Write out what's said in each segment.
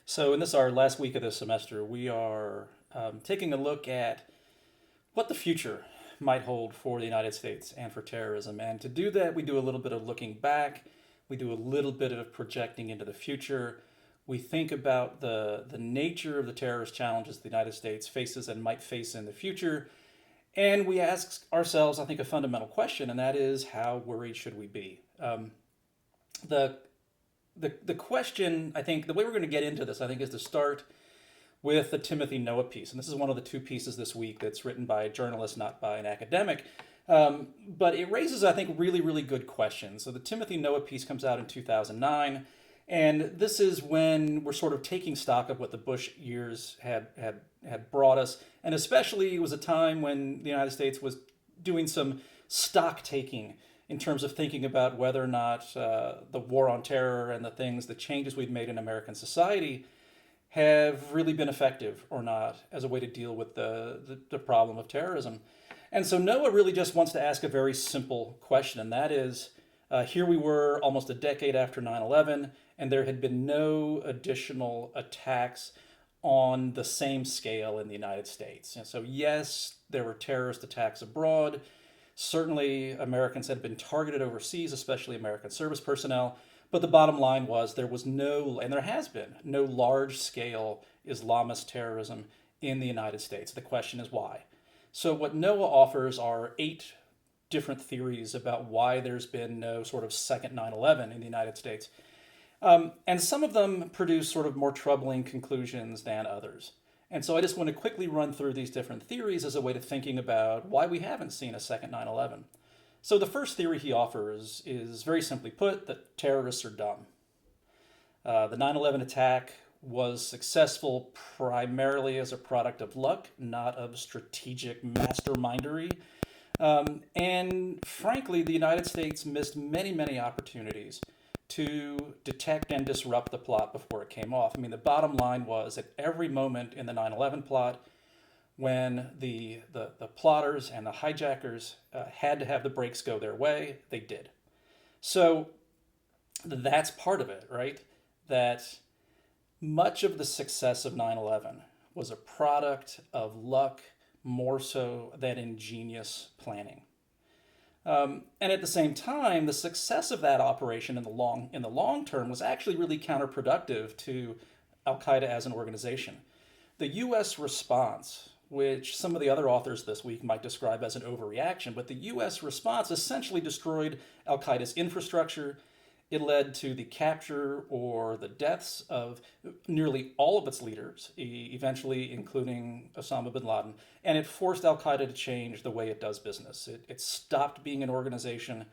So, in this our last week of the semester, we are taking a look at what the future might hold for the United States and for terrorism. And to do that, we do a little bit of looking back, we do a little bit of projecting into the future. We think about the nature of the terrorist challenges the United States faces and might face in the future. And we ask ourselves, I think, a fundamental question, and that is how worried should we be? The the question, I think, the way we're going to get into this, I think, is to start with the Timothy Noah piece. And this is one of the two pieces this week that's written by a journalist, not by an academic. But it raises, I think, really, really good questions. So the Timothy Noah piece comes out in 2009. And this is when we're sort of taking stock of what the Bush years had brought us. And especially it was a time when the United States was doing some stock taking in terms of thinking about whether or not the war on terror and the changes we've made in American society have really been effective or not as a way to deal with the problem of terrorism. And so Noah really just wants to ask a very simple question, and that is here we were almost a decade after 9/11, and there had been no additional attacks on the same scale in the United States. And so, yes, there were terrorist attacks abroad. Certainly, Americans had been targeted overseas, especially American service personnel. But the bottom line was there was no, and there has been, no large scale Islamist terrorism in the United States. The question is why. So, what Noah offers are 8 different theories about why there's been no sort of second 9/11 in the United States. And some of them produce sort of more troubling conclusions than others. And so I just want to quickly run through these different theories as a way to thinking about why we haven't seen a second 9/11. So the first theory he offers is very simply put that terrorists are dumb. The 9/11 attack was successful primarily as a product of luck, not of strategic mastermindery. And frankly, the United States missed many, many opportunities to detect and disrupt the plot before it came off. I mean, the bottom line was at every moment in the 9/11 plot, when the plotters and the hijackers had to have the brakes go their way, they did. So that's part of it, right? That much of the success of 9/11 was a product of luck more so than ingenious planning. And at the same time, the success of that operation in the long term was actually really counterproductive to Al Qaeda as an organization. The U.S. response, which some of the other authors this week might describe as an overreaction, but the U.S. response essentially destroyed Al Qaeda's infrastructure. It led to the capture or the deaths of nearly all of its leaders, eventually including Osama bin Laden, and it forced Al Qaeda to change the way it does business. It stopped being an organization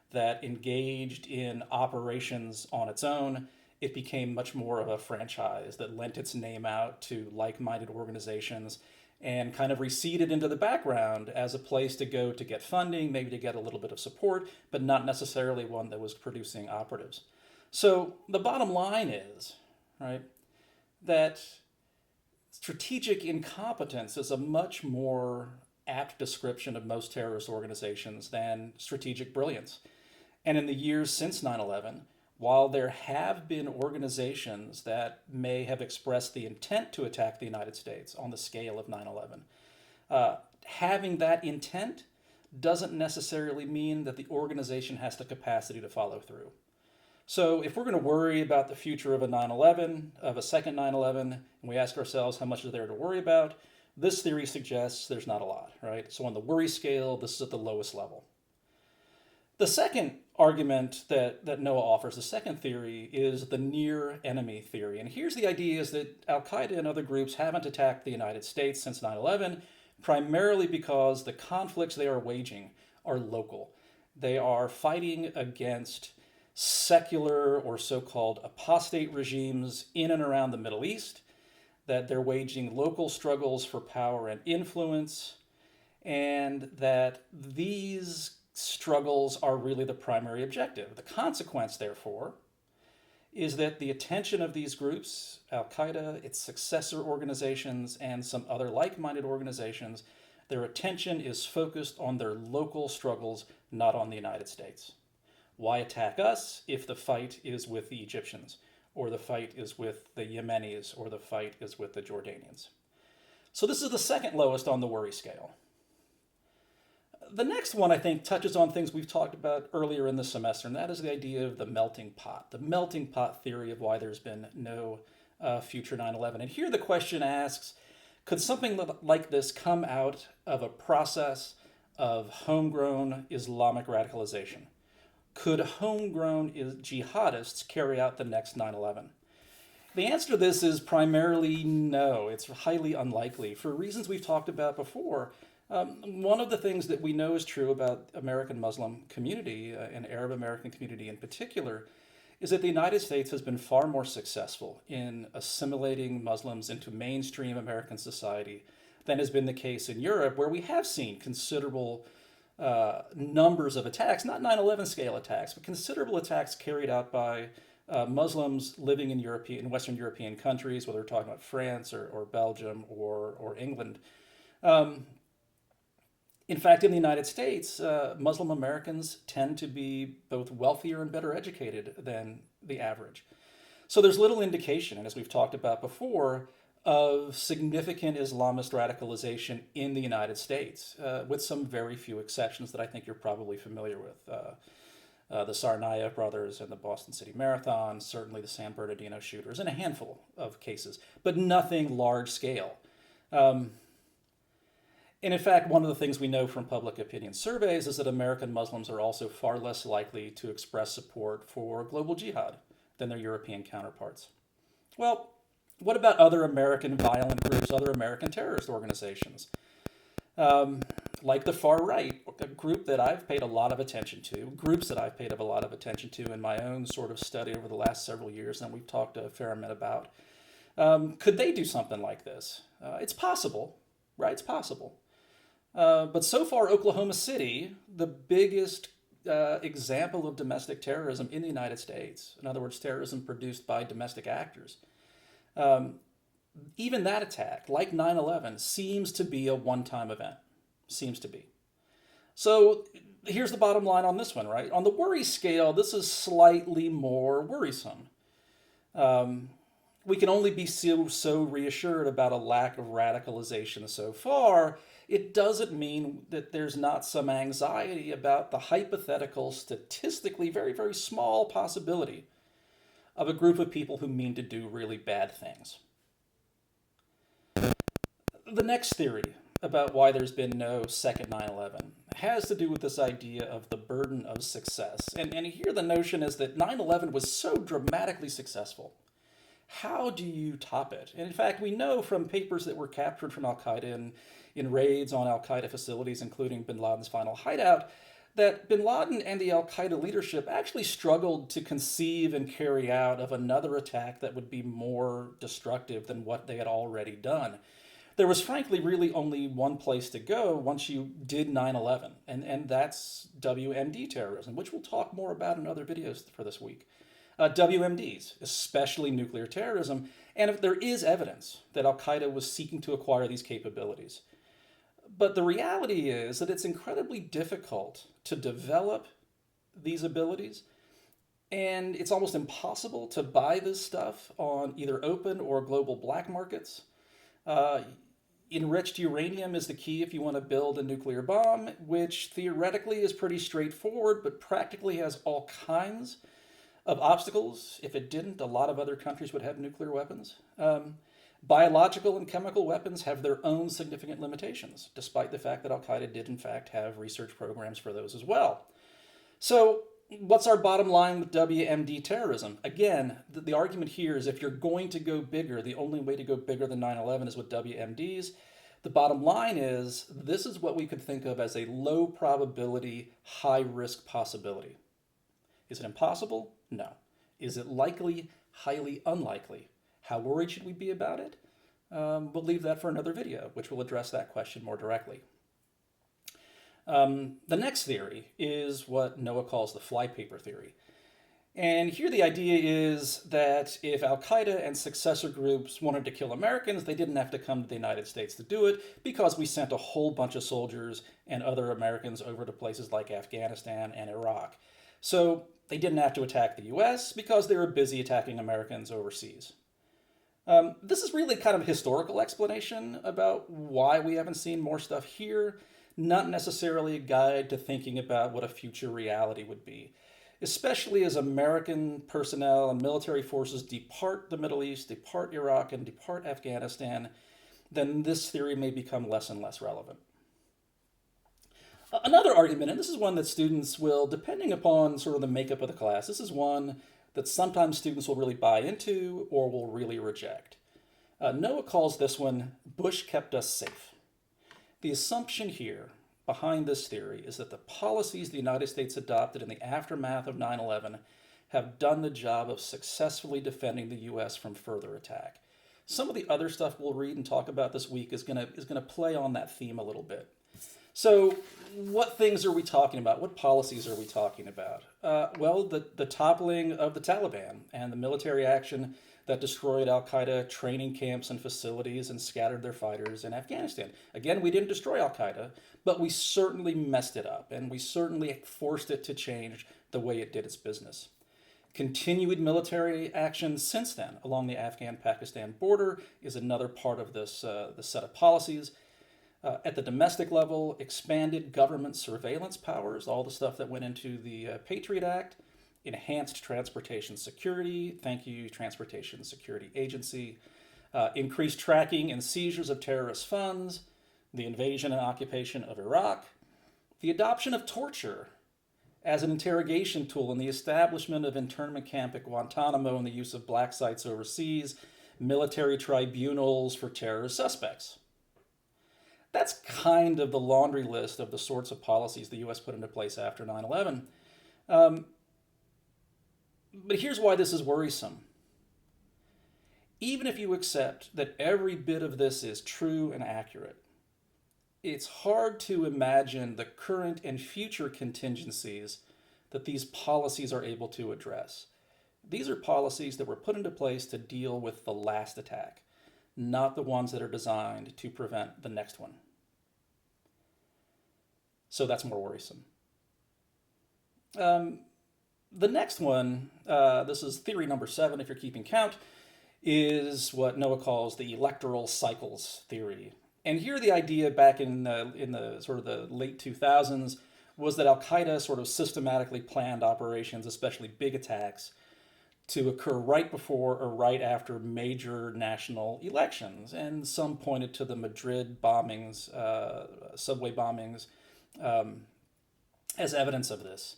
that engaged in operations on its own. It became much more of a franchise that lent its name out to like minded organizations and kind of receded into the background as a place to go to get funding, maybe to get a little bit of support, but not necessarily one that was producing operatives. So the bottom line is, right, that strategic incompetence is a much more apt description of most terrorist organizations than strategic brilliance. And in the years since 9/11, while there have been organizations that may have expressed the intent to attack the United States on the scale of 9/11, having that intent doesn't necessarily mean that the organization has the capacity to follow through. So if we're going to worry about the future of a 9/11, of a second 9/11, and we ask ourselves how much is there to worry about, this theory suggests there's not a lot, right? So on the worry scale, this is at the lowest level. The second argument that Noah offers, the second theory, is the near enemy theory. And here's the idea is that Al Qaeda and other groups haven't attacked the United States since 9/11, primarily because the conflicts they are waging are local. They are fighting against secular or so-called apostate regimes in and around the Middle East, that they're waging local struggles for power and influence, and that these struggles are really the primary objective. The consequence, therefore, is that the attention of these groups, Al Qaeda, its successor organizations, and some other like minded organizations, their attention is focused on their local struggles, not on the United States. Why attack us if the fight is with the Egyptians? or the fight is with the Yemenis, or the fight is with the Jordanians. So this is the second lowest on the worry scale. The next one, I think, touches on things we've talked about earlier in the semester, and that is the idea of the melting pot theory of why there's been no future 9/11. And here the question asks, could something like this come out of a process of homegrown Islamic radicalization? Could homegrown jihadists carry out the next 9/11? The answer to this is primarily no. It's highly unlikely for reasons we've talked about before. One of the things that we know is true about American Muslim community and Arab American community in particular is that the United States has been far more successful in assimilating Muslims into mainstream American society than has been the case in Europe, where we have seen considerable numbers of attacks, not 9/11 scale attacks, but considerable attacks carried out by Muslims living in Western European countries, whether we're talking about France or Belgium or England. In fact, in the United States, Muslim Americans tend to be both wealthier and better educated than the average. So there's little indication, and as we've talked about before, of significant Islamist radicalization in the United States, with some very few exceptions that I think you're probably familiar with. The Tsarnaev brothers and the Boston City Marathon, certainly the San Bernardino shooters, and a handful of cases, but nothing large scale. And in fact, one of the things we know from public opinion surveys is that American Muslims are also far less likely to express support for global jihad than their European counterparts. Well, what about other American violent groups, other American terrorist organizations? Like the far right, a group that I've paid a lot of attention to, groups that I've paid a lot of attention to in my own sort of study over the last several years, and we've talked a fair amount about. Could they do something like this? It's possible, right? It's possible. But so far, Oklahoma City, the biggest example of domestic terrorism in the United States, in other words, terrorism produced by domestic actors, even that attack, like 9/11, seems to be a one-time event. Seems to be. So here's the bottom line on this one, right? On the worry scale, this is slightly more worrisome. We can only be so reassured about a lack of radicalization so far. It doesn't mean that there's not some anxiety about the hypothetical, statistically very, very small possibility of a group of people who mean to do really bad things. The next theory about why there's been no second 9/11 has to do with this idea of the burden of success. And here the notion is that 9/11 was so dramatically successful. How do you top it? And in fact, we know from papers that were captured from al-Qaeda in raids on al-Qaeda facilities, including bin Laden's final hideout, that bin Laden and the al-Qaeda leadership actually struggled to conceive and carry out of another attack that would be more destructive than what they had already done. There was frankly really only one place to go once you did 9/11, and that's WMD terrorism, which we'll talk more about in other videos for this week. WMDs, especially nuclear terrorism, and if there is evidence that al-Qaeda was seeking to acquire these capabilities. But the reality is that it's incredibly difficult to develop these abilities, and it's almost impossible to buy this stuff on either open or global black markets. Enriched uranium is the key if you want to build a nuclear bomb, which theoretically is pretty straightforward, but practically has all kinds of obstacles. If it didn't, a lot of other countries would have nuclear weapons. Biological and chemical weapons have their own significant limitations, despite the fact that al-Qaeda did in fact have research programs for those as well. So what's our bottom line with WMD terrorism? Again, the argument here is if you're going to go bigger, the only way to go bigger than 9/11 is with WMDs. The bottom line is this is what we could think of as a low probability, high risk possibility. Is it impossible? No. Is it likely? Highly unlikely. How worried should we be about it? We'll leave that for another video, which will address that question more directly. The next theory is what Noah calls the flypaper theory. And here the idea is that if al-Qaeda and successor groups wanted to kill Americans, they didn't have to come to the United States to do it because we sent a whole bunch of soldiers and other Americans over to places like Afghanistan and Iraq. So They didn't have to attack the US because they were busy attacking Americans overseas. This is really kind of a historical explanation about why we haven't seen more stuff here, not necessarily a guide to thinking about what a future reality would be, especially as American personnel and military forces depart the Middle East, depart Iraq, and depart Afghanistan, then this theory may become less and less relevant. Another argument, and this is one that students will, depending upon sort of the makeup of the class, this is one that sometimes students will really buy into or will really reject. Noah calls this one, Bush kept us safe. The assumption here behind this theory is that the policies the United States adopted in the aftermath of 9/11 have done the job of successfully defending the US from further attack. Some of the other stuff we'll read and talk about this week is going to play on that theme a little bit. So what things are we talking about? What policies are we talking about? Well, the toppling of the Taliban and the military action that destroyed al-Qaeda training camps and facilities and scattered their fighters in Afghanistan. Again, we didn't destroy al-Qaeda, but we certainly messed it up, and we certainly forced it to change the way it did its business. Continued military action since then along the Afghan-Pakistan border is another part of this set of policies. At the domestic level, expanded government surveillance powers, all the stuff that went into the Patriot Act, enhanced transportation security, thank you, Transportation Security Agency, increased tracking and seizures of terrorist funds, the invasion and occupation of Iraq, the adoption of torture as an interrogation tool and the establishment of internment camp at Guantanamo and the use of black sites overseas, military tribunals for terrorist suspects. That's kind of the laundry list of the sorts of policies the U.S. put into place after 9/11. But here's why this is worrisome. Even if you accept that every bit of this is true and accurate, it's hard to imagine the current and future contingencies that these policies are able to address. These are policies that were put into place to deal with the last attack, not the ones that are designed to prevent the next one. So that's more worrisome. The next one, this is theory number 7 if you're keeping count, is what Noah calls the electoral cycles theory. And here the idea back in the sort of the late 2000s was that al-Qaeda sort of systematically planned operations, especially big attacks, to occur right before or right after major national elections. And some pointed to the Madrid bombings, subway bombings, as evidence of this.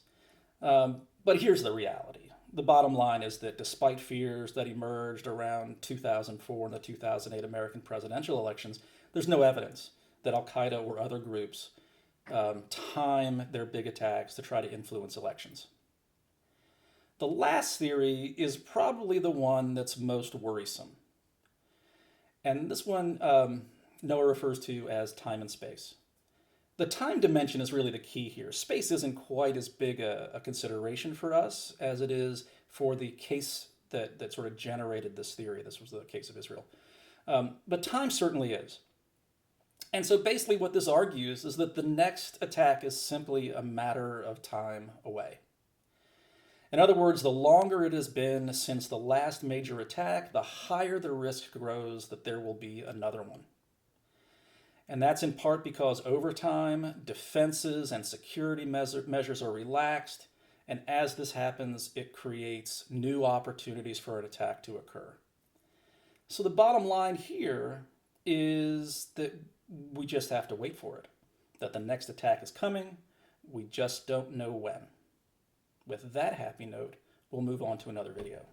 But here's the reality. The bottom line is that despite fears that emerged around 2004 and the 2008 American presidential elections, there's no evidence that al-Qaeda or other groups time their big attacks to try to influence elections. The last theory is probably the one that's most worrisome. And this one Noah refers to as time and space. The time dimension is really the key here. Space isn't quite as big a consideration for us as it is for the case that sort of generated this theory. This was the case of Israel. But time certainly is. And so basically what this argues is that the next attack is simply a matter of time away. In other words, the longer it has been since the last major attack, the higher the risk grows that there will be another one. And that's in part because over time, defenses and security measures are relaxed, and as this happens, it creates new opportunities for an attack to occur. So the bottom line here is that we just have to wait for it, that the next attack is coming, we just don't know when. With that happy note, we'll move on to another video.